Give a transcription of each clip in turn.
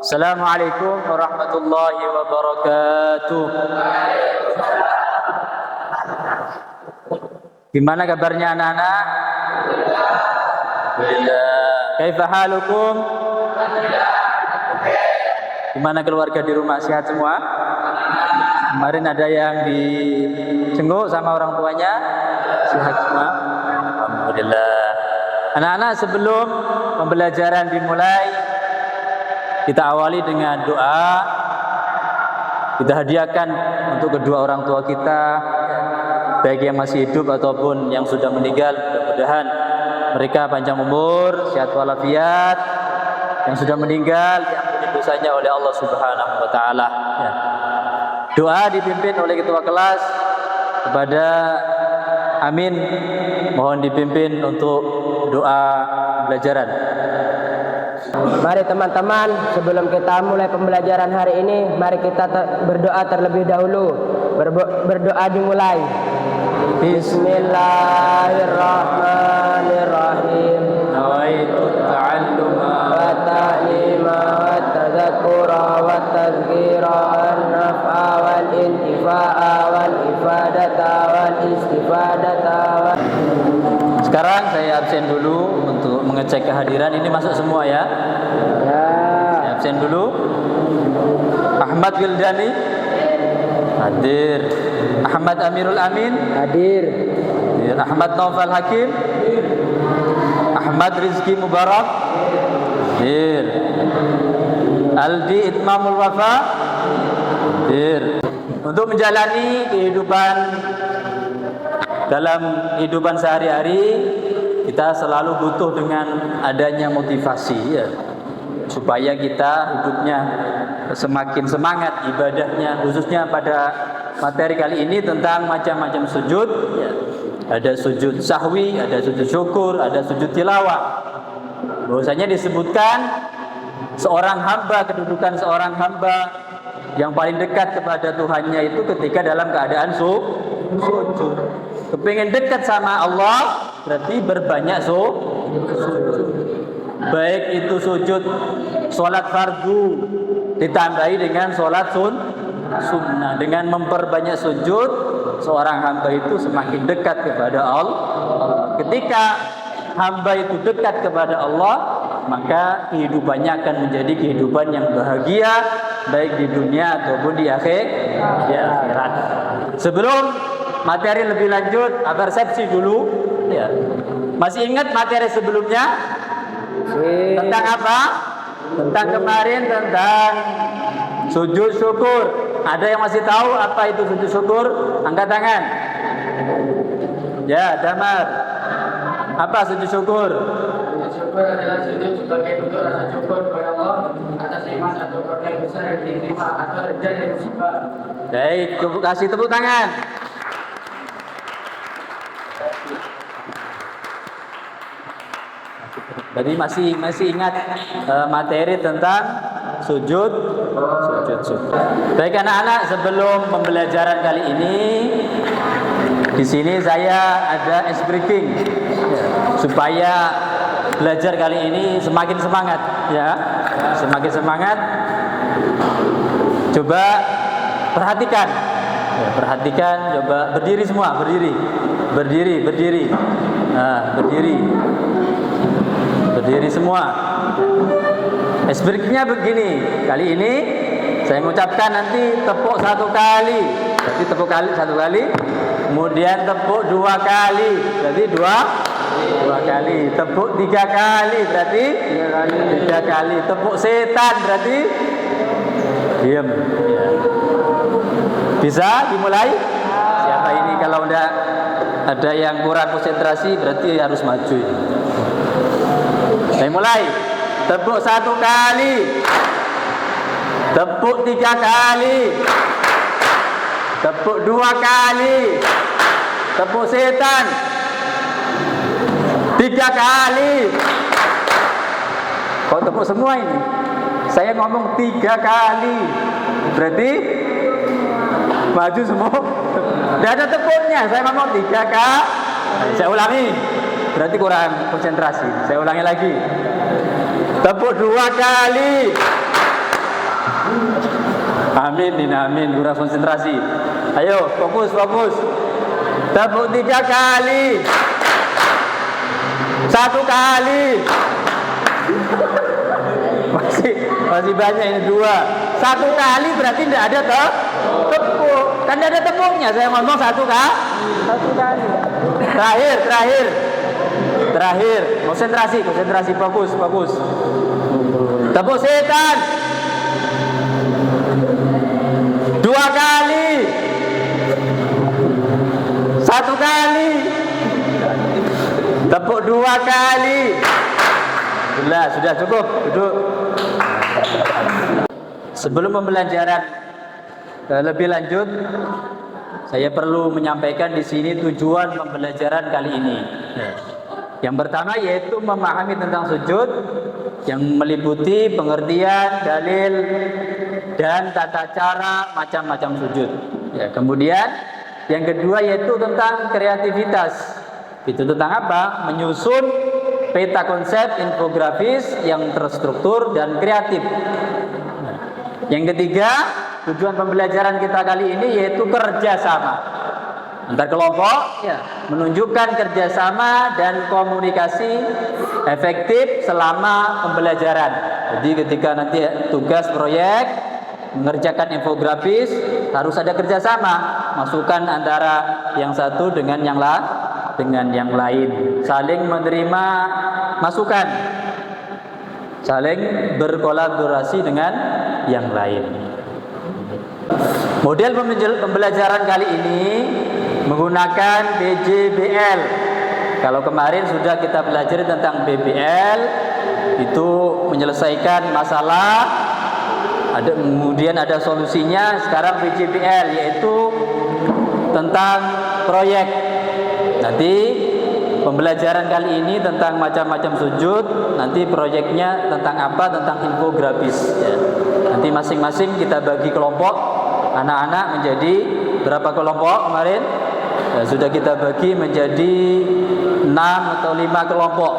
Assalamualaikum warahmatullahi wabarakatuh. Gimana kabarnya anak-anak? Alhamdulillah. Kaifa halukum? Gimana keluarga di rumah, sehat semua? Kemarin ada yang dijenguk sama orang tuanya, sehat semua? Alhamdulillah. Anak-anak, sebelum pembelajaran dimulai, kita awali dengan doa. Kita hadiahkan untuk kedua orang tua kita, baik yang masih hidup ataupun yang sudah meninggal. Mudah-mudahan mereka panjang umur, sehat walafiat. Yang sudah meninggal diampuni dosanya oleh Allah Subhanahu wa taala. Doa dipimpin oleh ketua kelas kepada Amin. Mohon dipimpin untuk doa pembelajaran. Mari teman-teman, sebelum kita mulai pembelajaran hari ini, mari kita berdoa terlebih dahulu. Berdoa dimulai. Bismillahirrahmanirrahim. Nawaitu ta'alluma Wa ta'lima wa tadzakkura wa tazkira an-naf'a wal intifa'a wal ifadata wal istifadata. Sekarang saya absen dulu untuk mengecek kehadiran. Ini masuk semua ya? Ya. Saya absen dulu. Ahmad Wildani hadir. Ahmad Amirul Amin Hadir. hadir. Ahmad Naufal Hakim. Ahmad Rizki Mubarak hadir. Aldi Itmamul Wafa hadir. Untuk menjalani kehidupan dalam kehidupan sehari-hari, kita selalu butuh dengan adanya motivasi ya, supaya kita hidupnya semakin semangat ibadahnya, khususnya pada materi kali ini tentang macam-macam sujud ya. Ada sujud sahwi, ada sujud syukur, ada sujud tilawah. Bahwasanya disebutkan seorang hamba, kedudukan seorang hamba yang paling dekat kepada Tuhannya itu ketika dalam keadaan sujud. Kepingin dekat sama Allah berarti berbanyak sujud. Baik itu sujud sholat fardu ditambahi dengan sholat sunnah. Dengan memperbanyak sujud, seorang hamba itu semakin dekat kepada Allah. Ketika hamba itu dekat kepada Allah, maka kehidupannya akan menjadi kehidupan yang bahagia, baik di dunia ataupun di akhirat. Sebelum materi lebih lanjut, persepsi dulu ya. Masih ingat materi sebelumnya? Tentang apa? Tentang kemarin, tentang sujud syukur. Ada yang masih tahu apa itu sujud syukur? Angkat tangan. Ya, Damar. Apa sujud syukur? Sujud syukur adalah sujud sebagai bentuk rasa syukur kepada Allah atas nikmat atau karunia yang besar yang diterima atau rezeki dari musibah. Baik, kasih tepuk tangan. Jadi masih ingat materi tentang sujud syukur. Baik anak-anak, sebelum pembelajaran kali ini, di sini saya ada ice breaking ya, supaya belajar kali ini semakin semangat ya, semakin semangat. Coba perhatikan, ya, perhatikan. Coba berdiri semua, berdiri. Nah, berdiri semua. Ice breakingnya begini. Kali ini saya mengucapkan nanti tepuk satu kali. Berarti tepuk satu kali. Kemudian tepuk dua kali. Berarti dua kali. Tepuk tiga kali. Berarti tiga kali. Tepuk setan berarti diam. Ya. Bisa dimulai? Siapa ini kalau udah ada yang kurang konsentrasi berarti harus maju ini. Saya mulai. Tepuk satu kali. Tepuk tiga kali. Tepuk dua kali. Tepuk setan tiga kali. Kau tepuk semua ini? Saya ngomong tiga kali. Berarti maju semua. Tidak ada tepuknya. Saya ngomong tiga kali. Saya ulangi. Berarti kurang konsentrasi. Saya ulangi lagi. Tepuk dua kali. Amin, amin, kurang konsentrasi. Ayo, fokus. Tepuk 3 kali. 1 kali. Masih banyak ini 2. 1 kali berarti tidak ada tepuk. Kan tidak ada tepuknya. Saya ngomong 1 kali. Terakhir. Konsentrasi, fokus. Tepuk setan. 2 kali. 1 kali. Tepuk 2 kali. Sudah cukup. Duduk. Sebelum pembelajaran lebih lanjut, saya perlu menyampaikan di sini tujuan pembelajaran kali ini. Yang pertama yaitu memahami tentang sujud yang meliputi pengertian, dalil, dan tata cara macam-macam sujud. Kemudian yang kedua yaitu tentang kreativitas. Itu tentang apa? Menyusun peta konsep infografis yang terstruktur dan kreatif. Yang ketiga, tujuan pembelajaran kita kali ini yaitu kerjasama antar kelompok, menunjukkan kerjasama dan komunikasi efektif selama pembelajaran. Jadi ketika nanti tugas proyek mengerjakan infografis harus ada kerjasama, masukan antara yang satu dengan yang lain, saling menerima masukan, saling berkolaborasi dengan yang lain. Model pembelajaran kali ini menggunakan BJBL. Kalau kemarin sudah kita pelajari tentang BBL, itu menyelesaikan masalah, kemudian ada solusinya. Sekarang BJBL yaitu tentang proyek. Nanti pembelajaran kali ini tentang macam-macam sujud. Nanti proyeknya tentang apa? Tentang infografis. Nanti masing-masing kita bagi kelompok. Anak-anak menjadi berapa kelompok kemarin? Sudah kita bagi menjadi 6 atau 5 kelompok.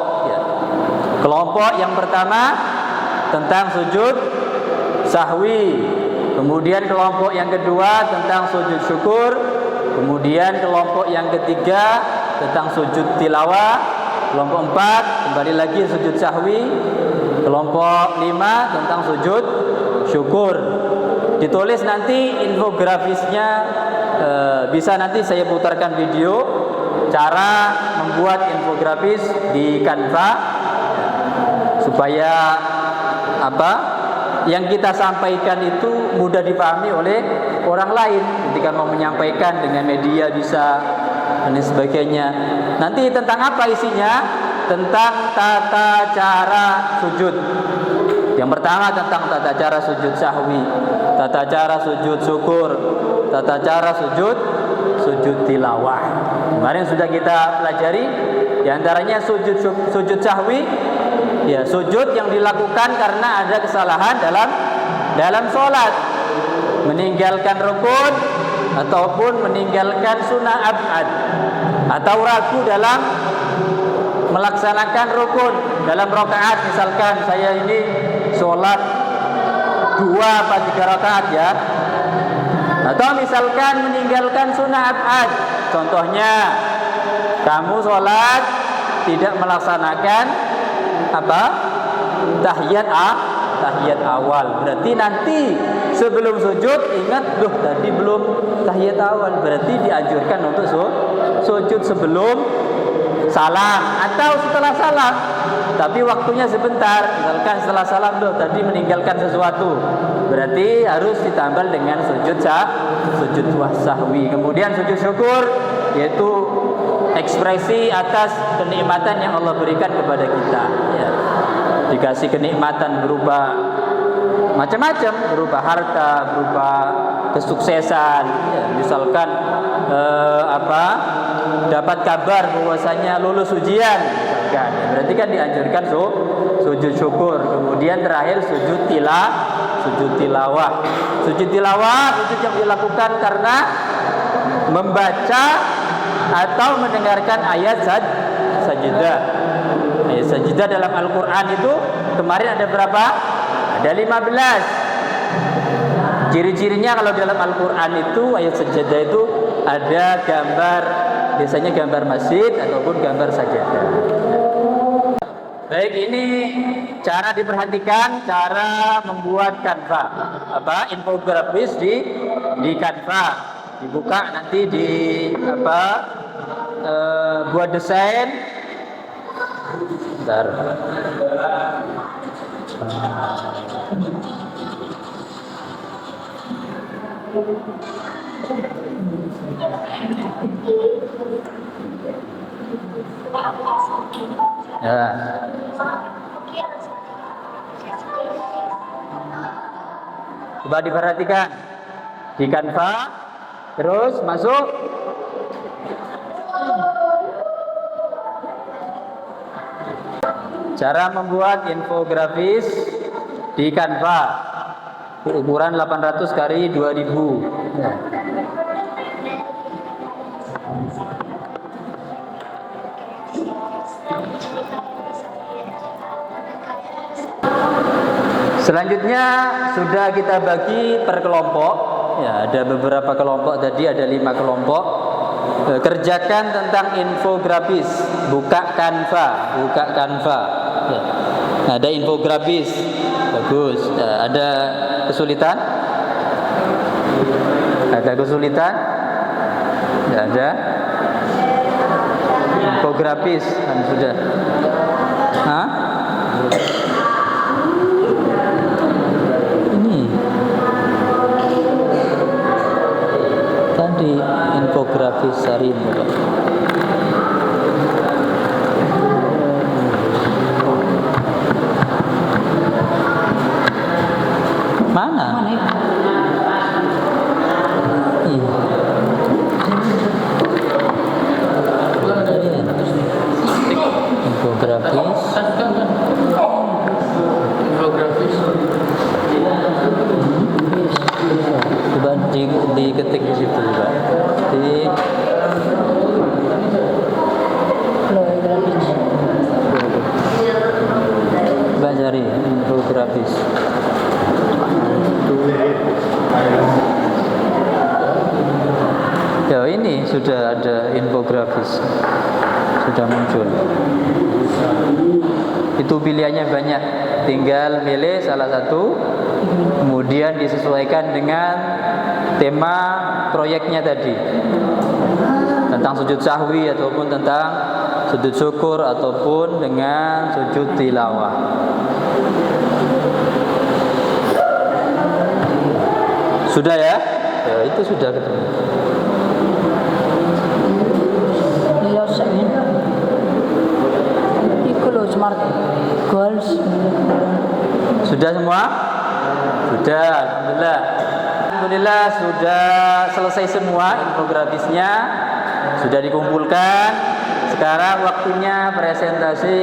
Kelompok yang pertama tentang sujud sahwi. Kemudian kelompok yang kedua tentang sujud syukur. Kemudian kelompok yang ketiga tentang sujud tilawah. Kelompok 4 kembali lagi sujud sahwi. Kelompok 5 tentang sujud syukur. Ditulis nanti infografisnya, bisa nanti saya putarkan video cara membuat infografis di Canva supaya yang kita sampaikan itu mudah dipahami oleh orang lain ketika mau menyampaikan dengan media bisa dan sebagainya. Nanti tentang apa isinya? Tentang tata cara sujud. Yang pertama tentang tata cara sujud sahwi, tata cara sujud syukur, tata cara sujud tilawah. Kemarin sudah kita pelajari, diantaranya sujud sahwi, sujud yang dilakukan karena ada kesalahan dalam sholat, meninggalkan rukun ataupun meninggalkan sunnah abad, atau ragu dalam melaksanakan rukun dalam rakaat. Misalkan saya ini sholat 2 atau 3 rakaat atau misalkan meninggalkan sunnah abad. Contohnya kamu sholat tidak melaksanakan tahiyat awal. Berarti nanti sebelum sujud ingat, tadi belum tahiyat awal. Berarti dianjurkan untuk sujud sebelum salam atau setelah salam, tapi waktunya sebentar. Misalkan setelah salam tadi meninggalkan sesuatu, berarti harus ditambah dengan sujud sahwi. Kemudian sujud syukur yaitu ekspresi atas kenikmatan yang Allah berikan kepada kita. Dikasih kenikmatan berupa macam-macam, berupa harta, berupa kesuksesan. Misalkan dapat kabar bahwasanya lulus ujian, misalkan. Berarti kan dianjurkan sujud syukur. Kemudian terakhir sujud tilawah. Sujud tilawah sujud yang dilakukan karena membaca atau mendengarkan ayat sajidah. Ayat sajidah dalam Al-Quran itu kemarin ada berapa? Ada 15. Ciri-cirinya kalau dalam Al-Quran itu ayat sajadah itu ada gambar, biasanya gambar masjid ataupun gambar sajadah. Baik, ini cara diperhatikan cara membuat Canva. Infografis di Canva. Dibuka nanti di buat desain. Bentar. Ya. Coba diperhatikan di Canva, terus masuk. Cara membuat infografis di Canva, ukuran 800 kali 2000. Ya. Selanjutnya sudah kita bagi per kelompok. Ya, ada beberapa kelompok tadi, ada 5 kelompok. Kerjakan tentang infografis. Buka Canva. Ya. Ada infografis. Bagus. Ya, ada kesulitan? Ada kesulitan? Ya, ada. Infografis kan sudah. Hah? Tadi infografis sarin mana? Infografis. Coba diketik di situ juga. Coba cari infografis. Ya, ini sudah ada infografis, sudah muncul. Itu pilihannya banyak, tinggal milih salah satu, kemudian disesuaikan dengan tema proyeknya tadi, tentang sujud sahwi ataupun tentang sujud syukur ataupun dengan sujud tilawah. Sudah ya? Ya, itu sudah ketemu. Smart goals. Sudah semua? Sudah, alhamdulillah. Alhamdulillah sudah selesai semua infografisnya, sudah dikumpulkan. Sekarang waktunya presentasi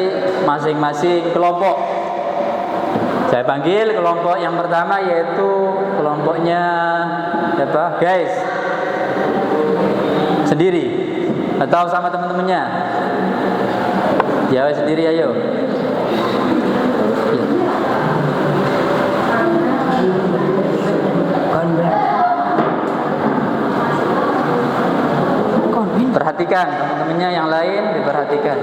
masing-masing kelompok. Saya panggil kelompok yang pertama, yaitu kelompoknya guys, sendiri atau sama teman-temannya? Ya, sendiri ayo. Perhatikan teman-temannya yang lain, diperhatikan.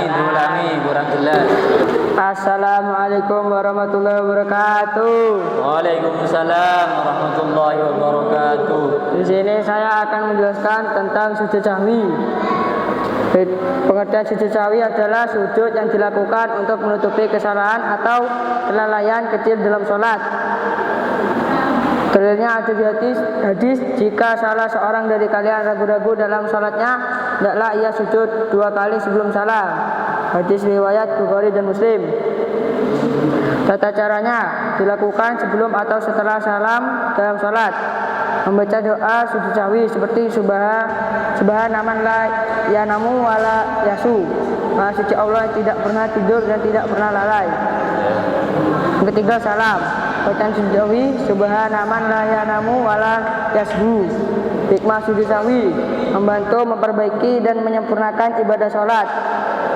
Diulangi, kurang jelas. Assalamualaikum warahmatullahi wabarakatuh. Waalaikumsalam warahmatullahi wabarakatuh. Di sini saya akan menjelaskan tentang sujud sahwi. Pengertian sujud sahwi adalah sujud yang dilakukan untuk menutupi kesalahan atau kelalaian kecil dalam sholat. Dalilnya ada di hadis, jika salah seorang dari kalian ragu-ragu dalam sholatnya, hendaklah ia sujud 2 kali sebelum salam. Hadis riwayat Bukhari dan Muslim. Tata caranya dilakukan sebelum atau setelah salam dalam sholat. Membaca doa sujud sahwi seperti subhanaman la yanamu wala yasu. Maha suci Allah yang tidak pernah tidur dan tidak pernah lalai. Yang ketiga, salam. bacaan sujud sahwi subhana man la yanamu wala yasbu. Hikmah sujud sahwi membantu memperbaiki dan menyempurnakan ibadah sholat,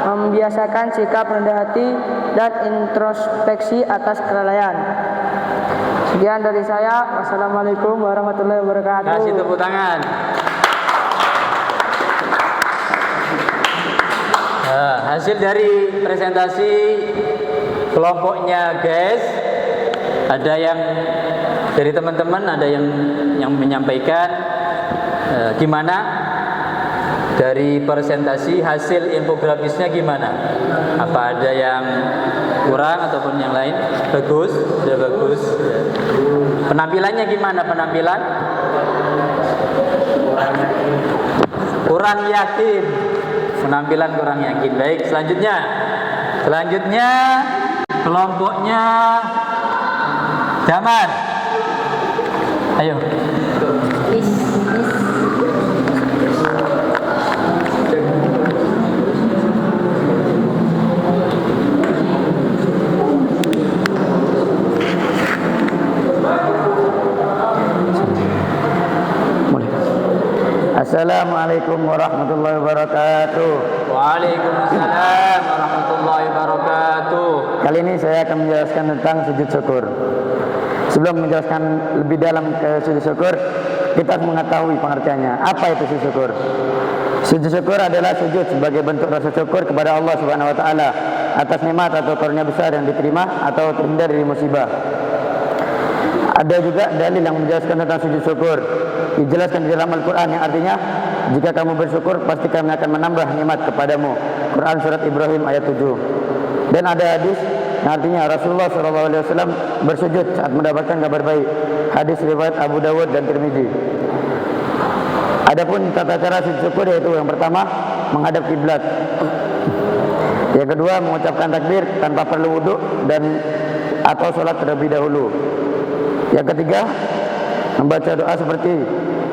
membiasakan sikap rendah hati dan introspeksi atas kelalaian. Sekian dari saya. Wassalamualaikum warahmatullahi wabarakatuh. Kasih tepuk tangan. Hasil dari presentasi kelompoknya guys, ada yang dari teman-teman, ada yang menyampaikan gimana dari presentasi hasil infografisnya gimana? Apa ada yang kurang ataupun yang lain? Bagus, sudah bagus. Penampilannya gimana penampilan? Kurang yakin. Penampilan kurang yakin. Baik, selanjutnya kelompoknya Damar. Ayo. Assalamualaikum warahmatullahi wabarakatuh. Waalaikumsalam warahmatullahi wabarakatuh. Kali ini saya akan menjelaskan tentang sujud syukur. Sebelum menjelaskan lebih dalam ke sujud syukur, kita harus mengetahui pengertiannya. Apa itu sujud syukur? Sujud syukur adalah sujud sebagai bentuk rasa syukur kepada Allah Subhanahu wa taala atas nikmat atau karunia besar yang diterima atau terhindar dari musibah. Ada juga dalil yang menjelaskan tentang sujud syukur. Dijelaskan di dalam Al-Quran yang artinya, jika kamu bersyukur pasti kami akan menambah nikmat kepadamu. Quran surat Ibrahim ayat 7. Dan ada hadis yang artinya Rasulullah SAW bersujud saat mendapatkan kabar baik. Hadis riwayat Abu Dawud dan Tirmidzi. Adapun tata cara sujud syukur yaitu yang pertama menghadap kiblat. Yang kedua mengucapkan takbir tanpa perlu wudhu dan atau sholat terlebih dahulu. Yang ketiga membaca doa seperti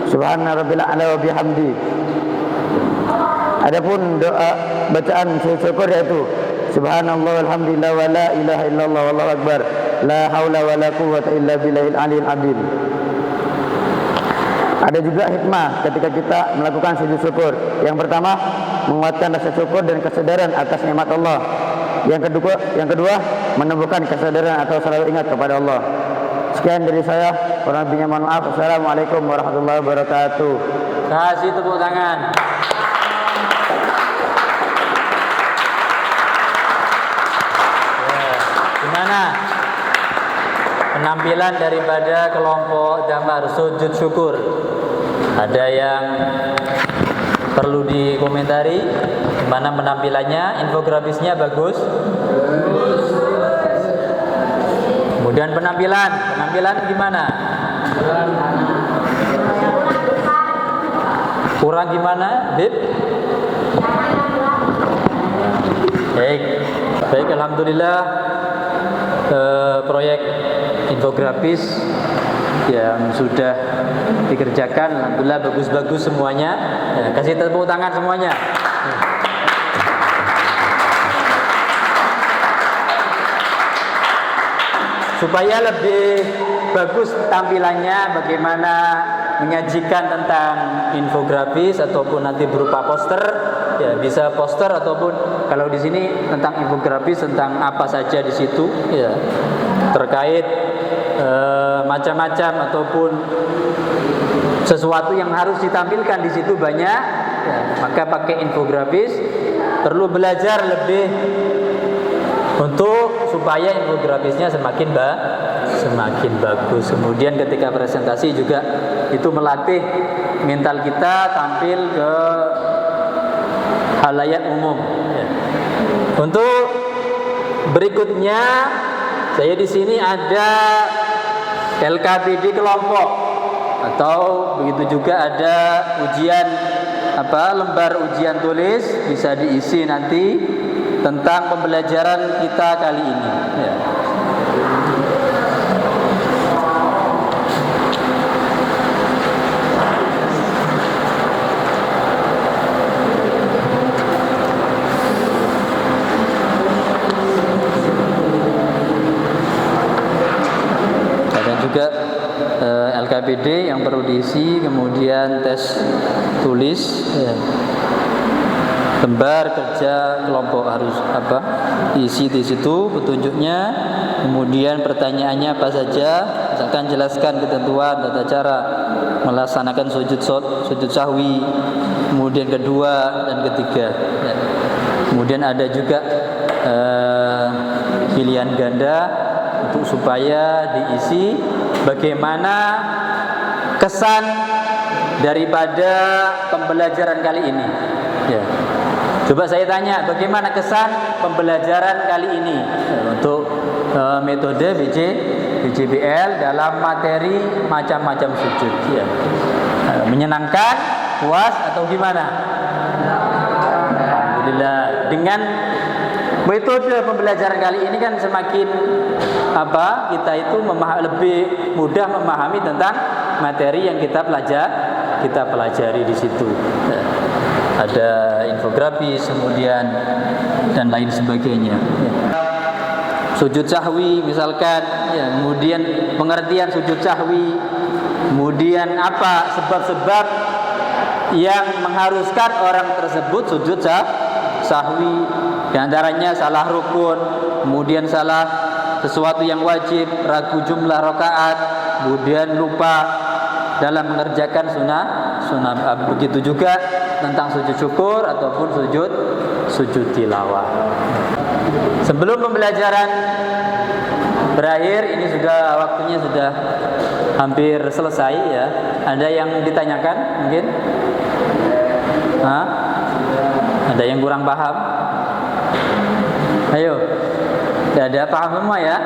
Subhana rabbil a'la wa bihamdi. Adapun doa bacaan sujud syukur yaitu Subhanallah walhamdulillah wa la ilaha illallah wallahu akbar la haula wa la quwwata illa billahil aliyil azim. Ada juga hikmah ketika kita melakukan sujud syukur. Yang pertama menguatkan rasa syukur dan kesadaran atas nikmat Allah. Yang kedua menumbuhkan kesadaran atau selalu ingat kepada Allah. Sekian dari saya, kurang lebihnya mohon maaf. Assalamualaikum warahmatullahi wabarakatuh. Kasih tepuk tangan. Gimana penampilan daripada kelompok Damar sujud syukur? Ada yang perlu dikomentari? Gimana penampilannya? Infografisnya bagus? Kemudian penampilan gimana? Kurang gimana, Bib? Baik, alhamdulillah proyek infografis yang sudah dikerjakan, alhamdulillah bagus-bagus semuanya. Kasih tepuk tangan semuanya. Supaya lebih bagus tampilannya, bagaimana menyajikan tentang infografis ataupun nanti berupa poster, ya bisa poster ataupun kalau di sini tentang infografis tentang apa saja di situ, ya terkait macam-macam ataupun sesuatu yang harus ditampilkan di situ banyak, ya, maka pakai infografis. Perlu belajar lebih untuk supaya infografisnya semakin bagus. Kemudian ketika presentasi juga itu melatih mental kita tampil ke halayak umum. Untuk berikutnya, saya di sini ada LKPD kelompok atau begitu juga ada ujian lembar ujian tulis bisa diisi nanti tentang pembelajaran kita kali ini. Ya. LKPD yang perlu diisi, kemudian tes tulis, ya. Lembar kerja kelompok harus diisi di situ petunjuknya, kemudian pertanyaannya apa saja, misalkan jelaskan ketentuan tata cara melaksanakan sujud sahwi, kemudian kedua dan ketiga, ya. Kemudian ada juga pilihan ganda untuk supaya diisi bagaimana kesan daripada pembelajaran kali ini, ya. Coba saya tanya, bagaimana kesan pembelajaran kali ini untuk metode BJBL dalam materi macam-macam sujud, ya. Menyenangkan, puas atau gimana? Alhamdulillah. Dengan metode pembelajaran kali ini kan semakin kita itu lebih mudah memahami tentang materi yang kita pelajari di situ. Ada infografis, kemudian dan lain sebagainya. Sujud sahwi misalkan, ya, kemudian pengertian sujud sahwi, kemudian apa sebab-sebab yang mengharuskan orang tersebut sujud sahwi, di antaranya salah rukun, kemudian salah sesuatu yang wajib, ragu jumlah rakaat, kemudian lupa dalam mengerjakan sunnah. Begitu juga tentang sujud syukur ataupun sujud tilawah. Sebelum pembelajaran berakhir, ini waktunya sudah hampir selesai, ya. Ada yang ditanyakan mungkin? Ada yang kurang paham? Ayo, ada paham semua ya?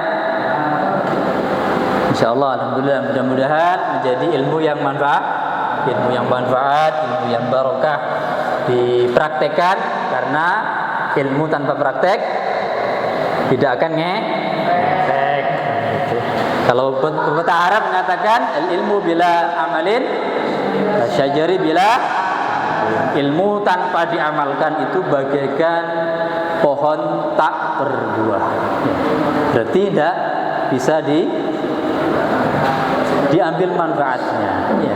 Insyaallah, alhamdulillah, mudah-mudahan menjadi ilmu yang manfaat, ilmu yang barokah dipraktekkan, karena ilmu tanpa praktek tidak akan ngefek. Kalau pepatah Arab mengatakan ilmu bila amalin syajari bila, ilmu tanpa diamalkan itu bagaikan pohon tak berbuah. Berarti tidak bisa diambil manfaatnya, ya.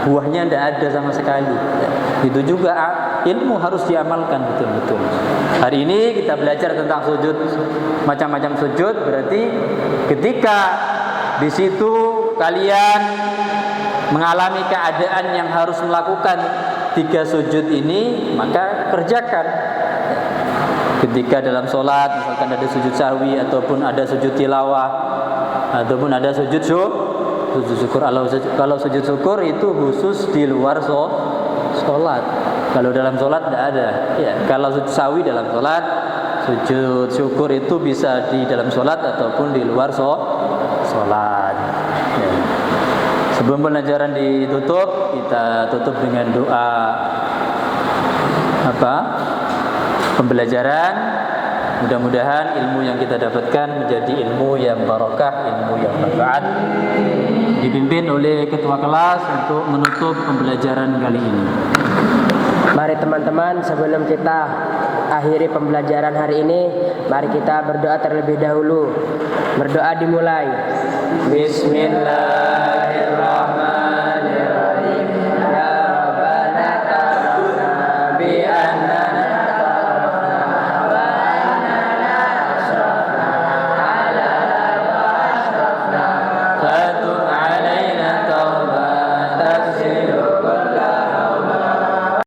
Buahnya tidak ada sama sekali, ya. Itu juga ilmu harus diamalkan betul-betul. Hari ini kita belajar tentang sujud, macam-macam sujud. Berarti ketika di situ kalian mengalami keadaan yang harus melakukan 3 sujud ini, maka kerjakan. Ketika dalam sholat, misalkan ada sujud sahwi, ataupun ada sujud tilawah, ataupun ada sujud syukur. Kalau sujud syukur itu khusus di luar sholat. Kalau dalam sholat tidak ada, ya. Kalau sujud sahwi dalam sholat, sujud syukur itu bisa di dalam sholat ataupun di luar sholat, ya. Sebelum pelajaran ditutup, kita tutup dengan doa pembelajaran. Mudah-mudahan ilmu yang kita dapatkan menjadi ilmu yang barokah, ilmu yang manfaat. Dipimpin oleh ketua kelas untuk menutup pembelajaran kali ini. Mari teman-teman, sebelum kita akhiri pembelajaran hari ini, mari kita berdoa terlebih dahulu. Berdoa dimulai. Bismillah.